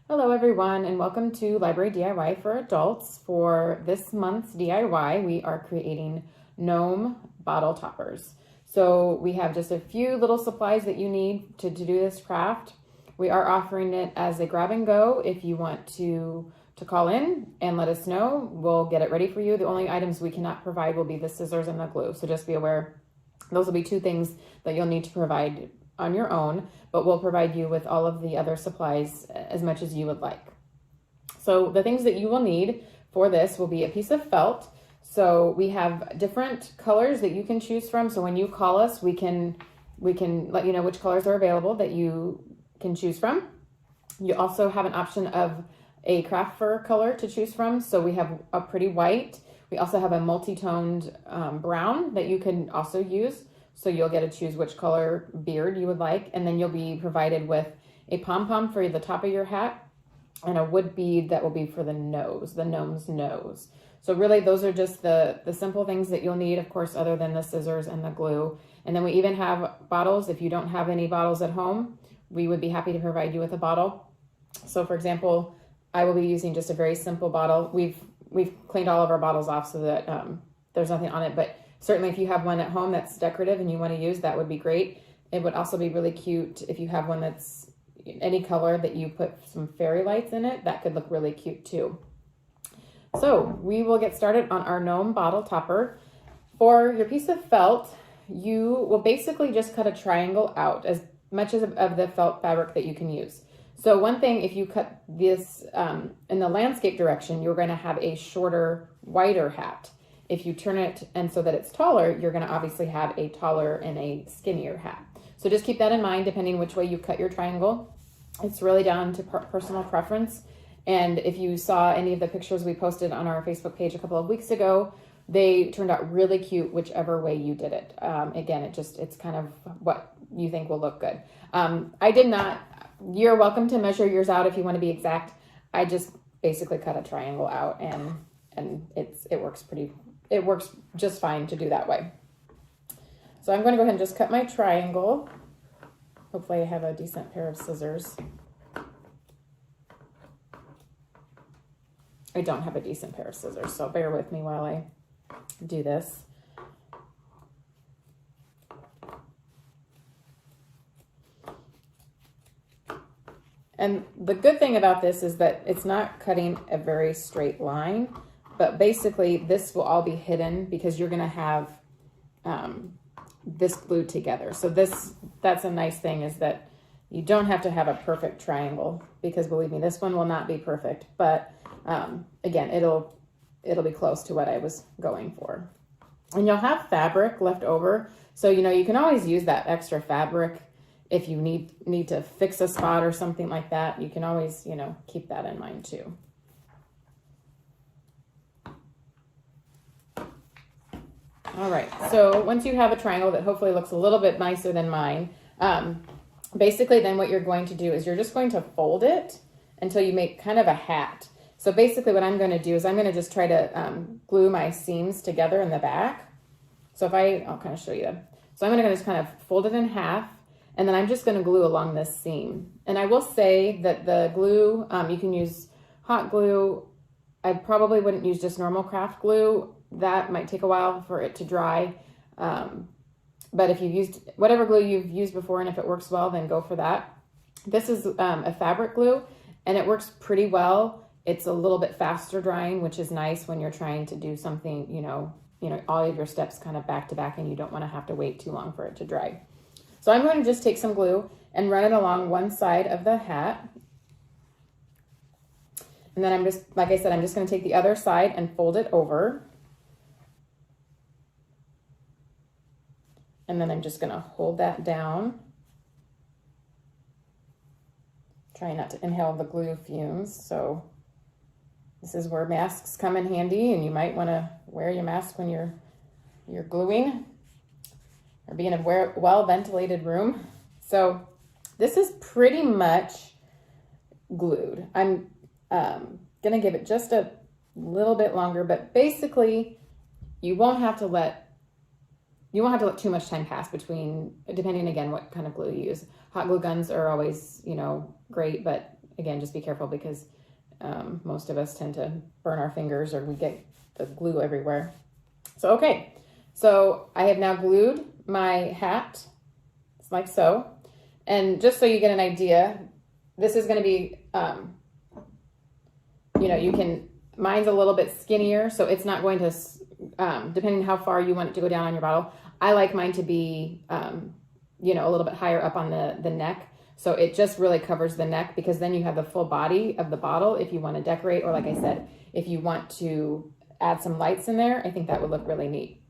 Hello everyone and welcome to Library DIY for Adults. For this month's DIY, we are creating Gnome bottle toppers. So we have just a few little supplies that you need to do this craft. We are offering it as a grab and go. If you want to call in and let us know, we'll get it ready for you. The only items we cannot provide will be the scissors and the glue. So just be aware, those will be two things that you'll need to provide on your own, but we'll provide you with all of the other supplies as much as you would like. So the things that you will need for this will be a piece of felt. So we have different colors that you can choose from. So when you call us, we can let you know which colors are available that you can choose from. You also have an option of a craft fur color to choose from. So we have a pretty white. We also have a multi-toned brown that you can also use. So you'll get to choose which color beard you would like. And then you'll be provided with a pom-pom for the top of your hat and a wood bead that will be for the nose, the gnome's nose. So really those are just the simple things that you'll need, of course, other than the scissors and the glue. And then we even have bottles. If you don't have any bottles at home, we would be happy to provide you with a bottle. So for example, I will be using just a very simple bottle. We've cleaned all of our bottles off so that there's nothing on it, but certainly if you have one at home that's decorative and you want to use, that would be great. It would also be really cute if you have one that's any color that you put some fairy lights in it. That could look really cute too. So we will get started on our gnome bottle topper. For your piece of felt, you will basically just cut a triangle out, as much as of the felt fabric that you can use. So one thing, if you cut this in the landscape direction, you're going to have a shorter, wider hat. If you turn it and so that it's taller, you're going to obviously have a taller and a skinnier hat. So just keep that in mind depending which way you cut your triangle. It's really down to personal preference. And if you saw any of the pictures we posted on our Facebook page a couple of weeks ago, they turned out really cute whichever way you did it. Again, it's kind of what you think will look good. I did not, you're welcome to measure yours out if you want to be exact. I just basically cut a triangle out and it works just fine to do that way. So I'm going to go ahead and just cut my triangle. Hopefully I have a decent pair of scissors. I don't have a decent pair of scissors, so bear with me while I do this. And the good thing about this is that it's not cutting a very straight line, but basically this will all be hidden because you're going to have this glued together. So that's a nice thing, is that you don't have to have a perfect triangle, because believe me, this one will not be perfect, but again, it'll be close to what I was going for. And you'll have fabric left over. So, you can always use that extra fabric if you need to fix a spot or something like that. You can always, keep that in mind too. All right, so once you have a triangle that hopefully looks a little bit nicer than mine, basically then what you're going to do is you're just going to fold it until you make kind of a hat. So basically what I'm going to do is I'm going to just try to glue my seams together in the back. So I'll kind of show you. So I'm going to just kind of fold it in half, and then I'm just going to glue along this seam. And I will say that the glue, you can use hot glue. I probably wouldn't use just normal craft glue. That might take a while for it to dry. But if you've used whatever glue you've used before, and if it works well, then go for that. This is a fabric glue, and it works pretty well. It's a little bit faster drying, which is nice when you're trying to do something, all of your steps kind of back to back, and you don't want to have to wait too long for it to dry. So I'm going to just take some glue and run it along one side of the hat. And then like I said, I'm just going to take the other side and fold it over. And then I'm just going to hold that down. Try not to inhale the glue fumes. So this is where masks come in handy, and you might want to wear your mask when you're gluing or be in a well-ventilated room. So this is pretty much glued. I'm going to give it just a little bit longer, but basically you won't have to let too much time pass between, depending again what kind of glue you use. Hot glue guns are always, great, but again, just be careful because most of us tend to burn our fingers or we get the glue everywhere. So, okay, so I have now glued my hat, like so. And just so you get an idea, this is going to be, you can, mine's a little bit skinnier, so it's not going to, depending on how far you want it to go down on your bottle. I like mine to be, a little bit higher up on the neck. So it just really covers the neck, because then you have the full body of the bottle if you want to decorate, or like I said, if you want to add some lights in there, I think that would look really neat.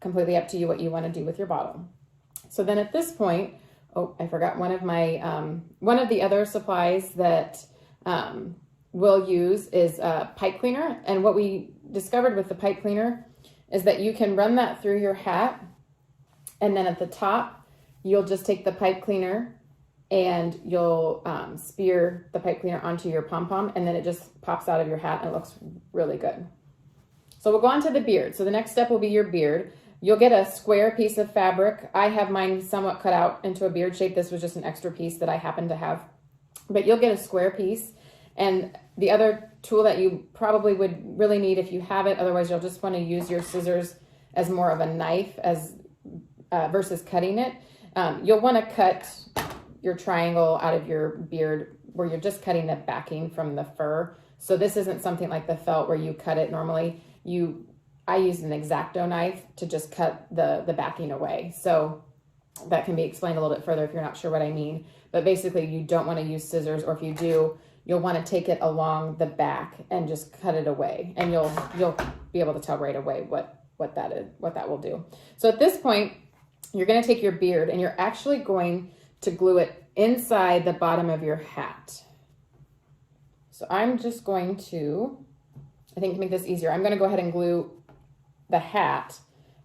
Completely up to you what you want to do with your bottle. So then at this point, oh, I forgot one of the other supplies that we'll use is a pipe cleaner. And what we discovered with the pipe cleaner is that you can run that through your hat, and then at the top, you'll just take the pipe cleaner and you'll spear the pipe cleaner onto your pom-pom, and then it just pops out of your hat and it looks really good. So we'll go on to the beard. So the next step will be your beard. You'll get a square piece of fabric. I have mine somewhat cut out into a beard shape. This was just an extra piece that I happen to have. But you'll get a square piece. And the other tool that you probably would really need if you have it, otherwise you'll just want to use your scissors as more of a knife versus cutting it. You'll want to cut your triangle out of your beard where you're just cutting the backing from the fur. So this isn't something like the felt where you cut it normally. I use an X-Acto knife to just cut the backing away. So that can be explained a little bit further if you're not sure what I mean. But basically you don't want to use scissors, or if you do, you'll want to take it along the back and just cut it away. And you'll be able to tell right away what that will do. So at this point, you're going to take your beard and you're actually going to glue it inside the bottom of your hat. So I'm just going to, I think to make this easier, I'm going to go ahead and glue the hat,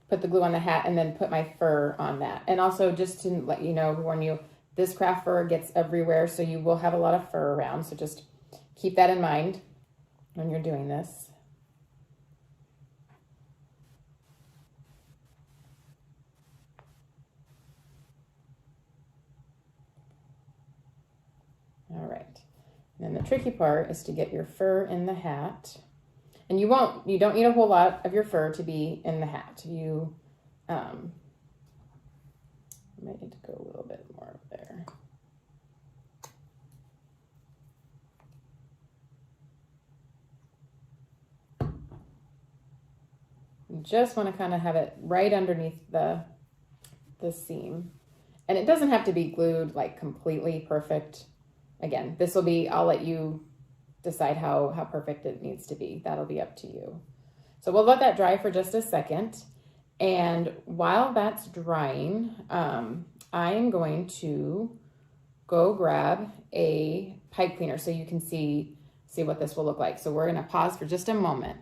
put the glue on the hat, and then put my fur on that. And also just to let you know, warn you, this craft fur gets everywhere, so you will have a lot of fur around. So just keep that in mind when you're doing this. All right. And then the tricky part is to get your fur in the hat. And you don't need a whole lot of your fur to be in the hat. You might need to go a little bit more there. You just want to kind of have it right underneath the seam. And it doesn't have to be glued like completely perfect. Again, this will be, I'll let you decide how perfect it needs to be. That'll be up to you. So we'll let that dry for just a second. And while that's drying, I'm going to go grab a pipe cleaner so you can see what this will look like. So we're going to pause for just a moment.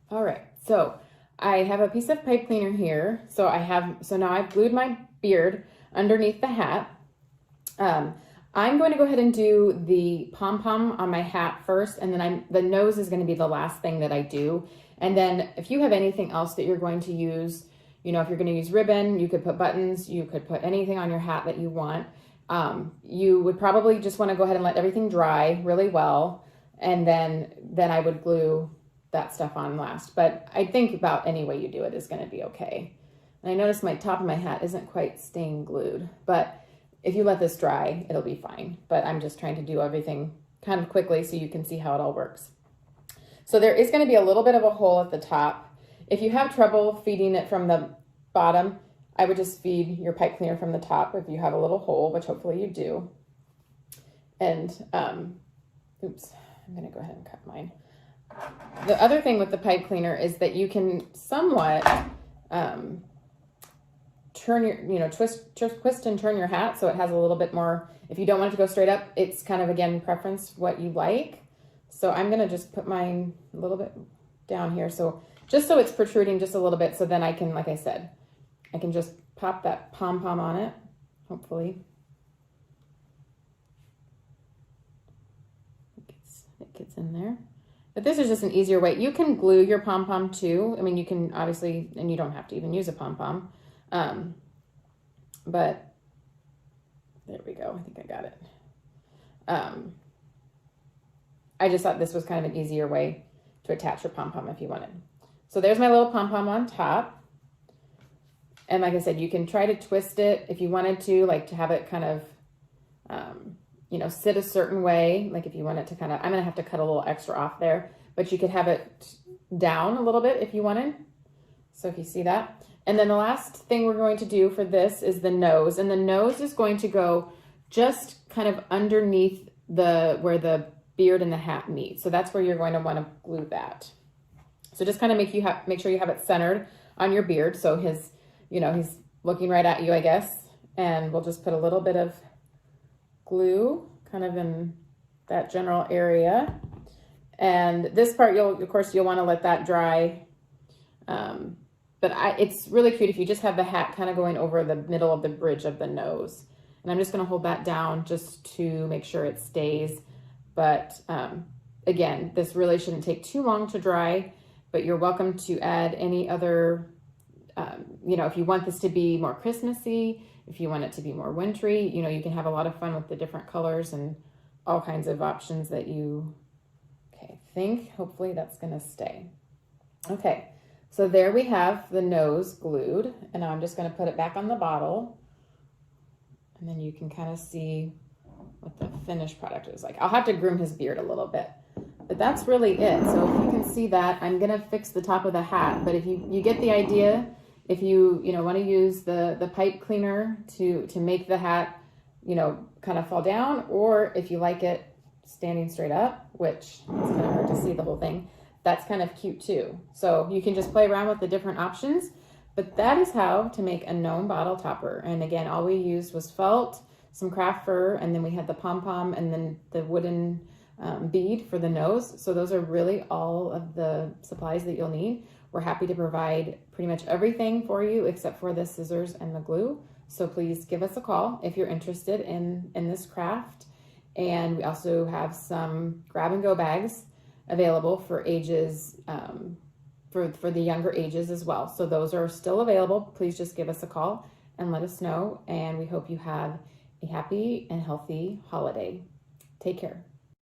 All right, so I have a piece of pipe cleaner here. So now I've glued my beard underneath the hat. I'm going to go ahead and do the pom-pom on my hat first, and then the nose is going to be the last thing that I do. And then if you have anything else that you're going to use, if you're going to use ribbon, you could put buttons, you could put anything on your hat that you want. You would probably just want to go ahead and let everything dry really well, and then I would glue that stuff on last. But I think about any way you do it is going to be okay. And I noticed my top of my hat isn't quite staying glued, but if you let this dry, it'll be fine. But I'm just trying to do everything kind of quickly so you can see how it all works. So there is going to be a little bit of a hole at the top. If you have trouble feeding it from the bottom, I would just feed your pipe cleaner from the top if you have a little hole, which hopefully you do. And, oops, I'm going to go ahead and cut mine. The other thing with the pipe cleaner is that you can somewhat twist and turn your hat so it has a little bit more. If you don't want it to go straight up, it's kind of, again, preference what you like. So I'm going to just put mine a little bit down here. So just so it's protruding just a little bit, so then I can, like I said, I can just pop that pom-pom on it, hopefully. It gets in there. But this is just an easier way. You can glue your pom-pom too. I mean, you can obviously, and you don't have to even use a pom-pom. But there we go. I think I got it. I just thought this was kind of an easier way to attach your pom-pom if you wanted. So there's my little pom-pom on top. And like I said, you can try to twist it if you wanted to, like to have it kind of, you know, sit a certain way. Like if you want it to kind of, I'm going to have to cut a little extra off there, but you could have it down a little bit if you wanted. So if you see that. And then the last thing we're going to do for this is the nose. And the nose is going to go just kind of underneath where the beard and the hat meet. So that's where you're going to want to glue that. So just kind of make sure you have it centered on your beard. So his, you know, he's looking right at you, I guess. And we'll just put a little bit of glue kind of in that general area. And this part, of course, you'll want to let that dry. But it's really cute if you just have the hat kind of going over the middle of the bridge of the nose. And I'm just going to hold that down just to make sure it stays. But again, this really shouldn't take too long to dry, but you're welcome to add any other, you know, if you want this to be more Christmassy, if you want it to be more wintry, you know, you can have a lot of fun with the different colors and all kinds of options that you, okay, hopefully that's going to stay. Okay, so there we have the nose glued, and now I'm just going to put it back on the bottle, and then you can kind of see what the finished product is like. I'll have to groom his beard a little bit, but that's really it. So if you can see that, I'm going to fix the top of the hat, but if you get the idea, if you want to use the pipe cleaner to make the hat, you know, kind of fall down, or if you like it standing straight up, which it's kind of hard to see the whole thing, that's kind of cute too. So you can just play around with the different options, but that is how to make a gnome bottle topper. And again, all we used was felt, some craft fur, and then we had the pom-pom and then the wooden bead for the nose. So those are really all of the supplies that you'll need. We're happy to provide pretty much everything for you except for the scissors and the glue. So please give us a call if you're interested in this craft. And we also have some grab and go bags available for ages, for the younger ages as well. So those are still available. Please just give us a call and let us know. And we hope you have a happy and healthy holiday. Take care.